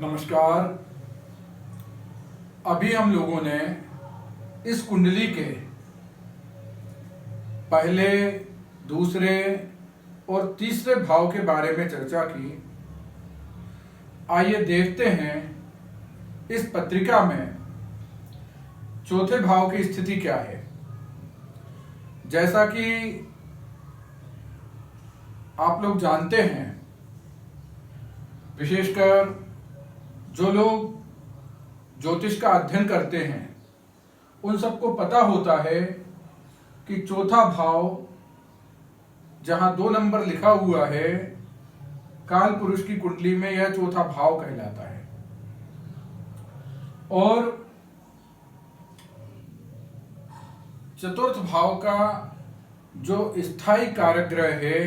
नमस्कार। अभी हम लोगों ने इस कुंडली के पहले, दूसरे और तीसरे भाव के बारे में चर्चा की। आइए देखते हैं इस पत्रिका में चौथे भाव की स्थिति क्या है। जैसा कि आप लोग जानते हैं, विशेषकर जो लोग ज्योतिष का अध्ययन करते हैं उन सबको पता होता है कि चौथा भाव जहां 2 नंबर लिखा हुआ है, काल पुरुष की कुंडली में यह चौथा भाव कहलाता है। और चतुर्थ भाव का जो स्थायी कारक ग्रह है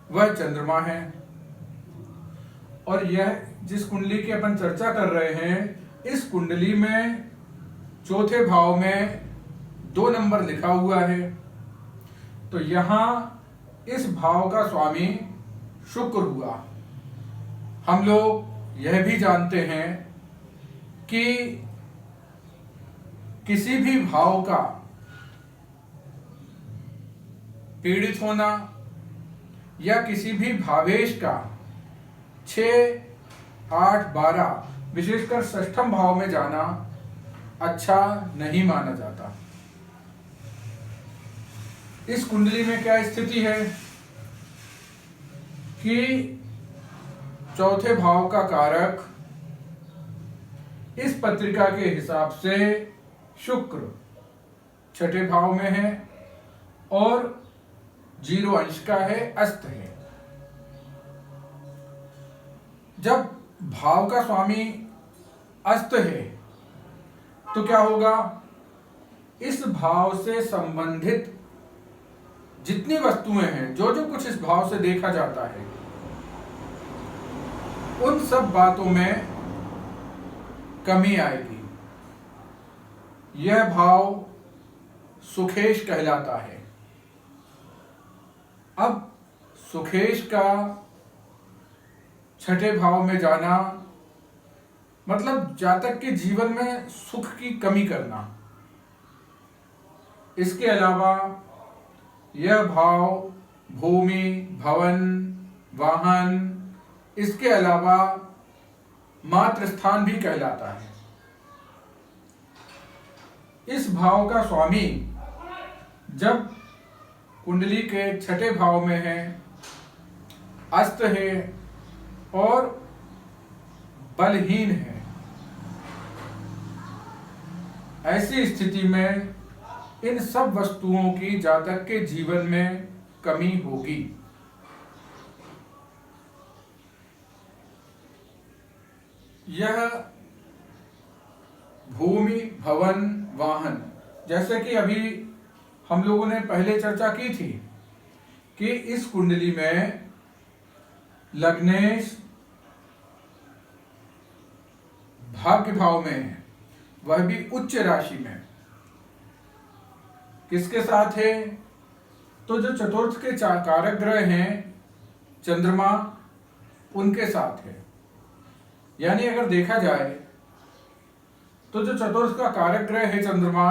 वह चंद्रमा है। और यह जिस कुंडली की अपन चर्चा कर रहे हैं, इस कुंडली में चौथे भाव में 2 नंबर लिखा हुआ है। तो यहां इस भाव का स्वामी शुक्र हुआ। हम लोग यह भी जानते हैं कि किसी भी भाव का पीड़ित होना या किसी भी भावेश का 6, 8, 12 विशेषकर षष्ठम भाव में जाना अच्छा नहीं माना जाता। इस कुंडली में क्या स्थिति है कि चौथे भाव का कारक इस पत्रिका के हिसाब से शुक्र छठे भाव में है और 0 अंश का है, अस्त है। जब भाव का स्वामी अस्त है तो क्या होगा, इस भाव से संबंधित जितनी वस्तुएं हैं, जो जो कुछ इस भाव से देखा जाता है, उन सब बातों में कमी आएगी। यह भाव सुखेश कहलाता है। अब सुखेश का छठे भाव में जाना मतलब जातक के जीवन में सुख की कमी करना। इसके अलावा यह भाव भूमि, भवन, वाहन, इसके अलावा मातृ स्थान भी कहलाता है। इस भाव का स्वामी जब कुंडली के छठे भाव में है, अस्त है और बलहीन है, ऐसी स्थिति में इन सब वस्तुओं की जातक के जीवन में कमी होगी। यह भूमि, भवन, वाहन, जैसे कि अभी हम लोगों ने पहले चर्चा की थी कि इस कुंडली में लग्नेश भाग्य भाव में है, वह भी उच्च राशि में। किसके साथ है? तो जो चतुर्थ के कारक ग्रह हैं चंद्रमा, उनके साथ है। यानी अगर देखा जाए तो जो चतुर्थ का कारक ग्रह है चंद्रमा,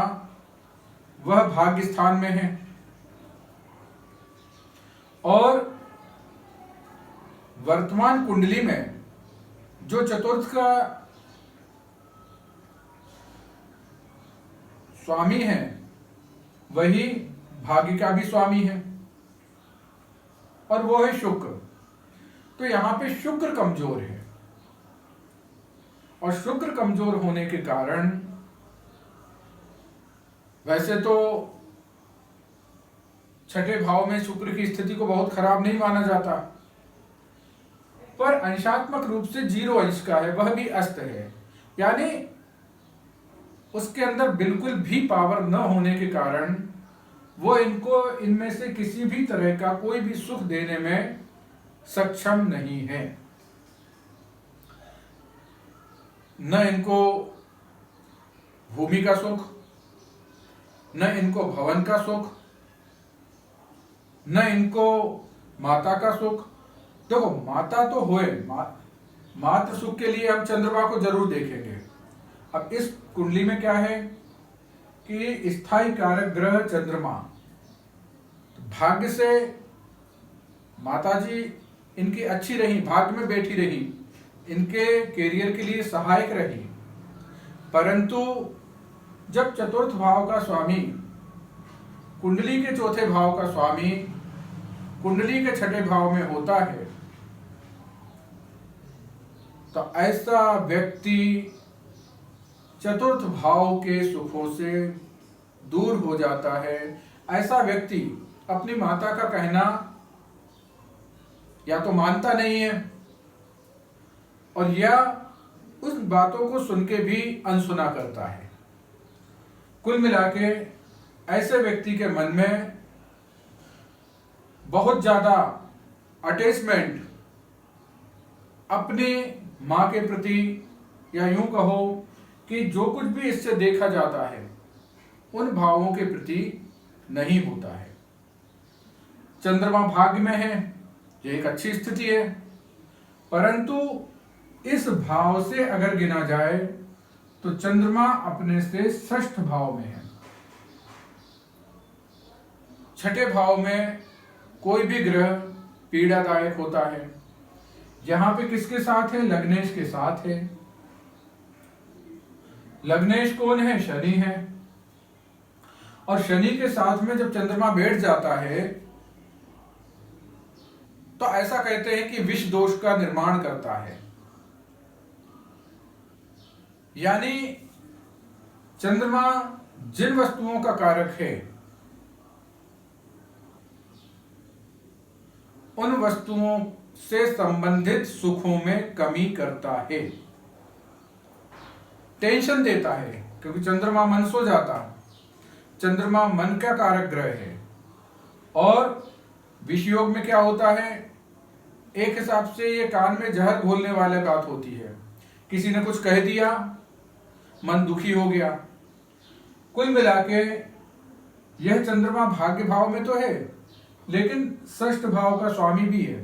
वह भाग्य स्थान में है। और वर्तमान कुंडली में जो चतुर्थ का स्वामी है, वही भाग्य का भी स्वामी है और वो है शुक्र। तो यहां पे शुक्र कमजोर है और शुक्र कमजोर होने के कारण वैसे तो छठे भाव में शुक्र की स्थिति को बहुत खराब नहीं माना जाता, पर अंशात्मक रूप से 0 अंश का है, वह भी अस्त है। यानी उसके अंदर बिल्कुल भी पावर न होने के कारण वो इनमें से किसी भी तरह का कोई भी सुख देने में सक्षम नहीं है। न इनको भूमि का सुख, न इनको भवन का सुख, न इनको माता का सुख। देखो, माता तो होए, मात्र सुख के लिए हम चंद्रमा को जरूर देखेंगे। अब इस कुंडली में क्या है कि स्थायी कारक ग्रह चंद्रमा, तो भाग्य से माताजी इनकी अच्छी रही, भाग्य में बैठी रही, इनके कैरियर के लिए सहायक रही। परंतु जब चतुर्थ भाव का स्वामी, कुंडली के चौथे भाव का स्वामी कुंडली के छठे भाव में होता है, तो ऐसा व्यक्ति चतुर्थ भाव के सुखों से दूर हो जाता है। ऐसा व्यक्ति अपनी माता का कहना या तो मानता नहीं है और या उस बातों को सुन के भी अनसुना करता है। कुल मिला के ऐसे व्यक्ति के मन में बहुत ज्यादा अटैचमेंट अपने मां के प्रति, या यूं कहो कि जो कुछ भी इससे देखा जाता है उन भावों के प्रति नहीं होता है। चंद्रमा भाग्य में है, ये एक अच्छी स्थिति है, परंतु इस भाव से अगर गिना जाए तो चंद्रमा अपने से षष्ठ भाव में है। छठे भाव में कोई भी ग्रह पीड़ादायक होता है। यहां पे किसके साथ है? लग्नेश के साथ है। लग्नेश कौन है? शनि है। और शनि के साथ में जब चंद्रमा बैठ जाता है तो ऐसा कहते हैं कि विष दोष का निर्माण करता है। यानी चंद्रमा जिन वस्तुओं का कारक है उन वस्तुओं से संबंधित सुखों में कमी करता है, टेंशन देता है, क्योंकि चंद्रमा मन सो जाता है। चंद्रमा मन का कारक ग्रह है। और विष योग में क्या होता है? एक हिसाब से ये कान में जहर घोलने वाली बात होती है। किसी ने कुछ कह दिया, मन दुखी हो गया। कुल मिला के यह चंद्रमा भाग्य भाव में तो है, लेकिन षष्ठ भाव का स्वामी भी है,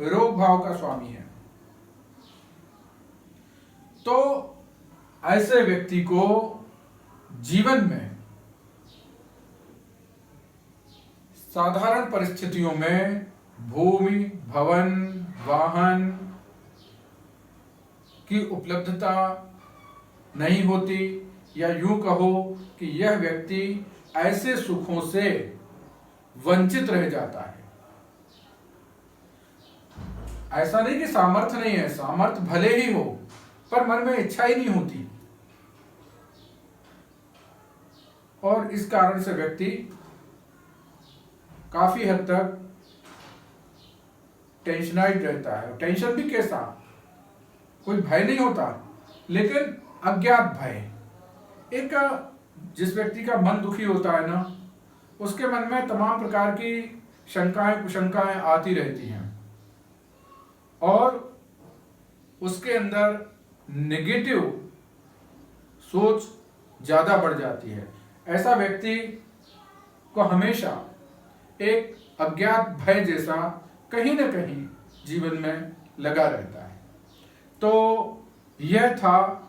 रोग भाव का स्वामी है। तो ऐसे व्यक्ति को जीवन में साधारण परिस्थितियों में भूमि, भवन, वाहन की उपलब्धता नहीं होती, या यूं कहो कि यह व्यक्ति ऐसे सुखों से वंचित रह जाता है। ऐसा नहीं कि सामर्थ्य नहीं है, सामर्थ्य भले ही हो, पर मन में इच्छा ही नहीं होती। और इस कारण से व्यक्ति काफी हद तक टेंशनाइज रहता है। टेंशन भी कैसा? कोई भय नहीं होता, लेकिन अज्ञात भय। एक जिस व्यक्ति का मन दुखी होता है ना, उसके मन में तमाम प्रकार की शंकाएं कुशंकाएं आती रहती हैं और उसके अंदर नेगेटिव सोच ज्यादा बढ़ जाती है। ऐसा व्यक्ति को हमेशा एक अज्ञात भय जैसा कहीं न कहीं जीवन में लगा रहता है। तो यह था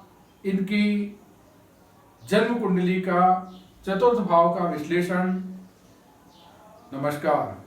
इनकी जन्म कुंडली का चतुर्थ भाव का विश्लेषण। नमस्कार।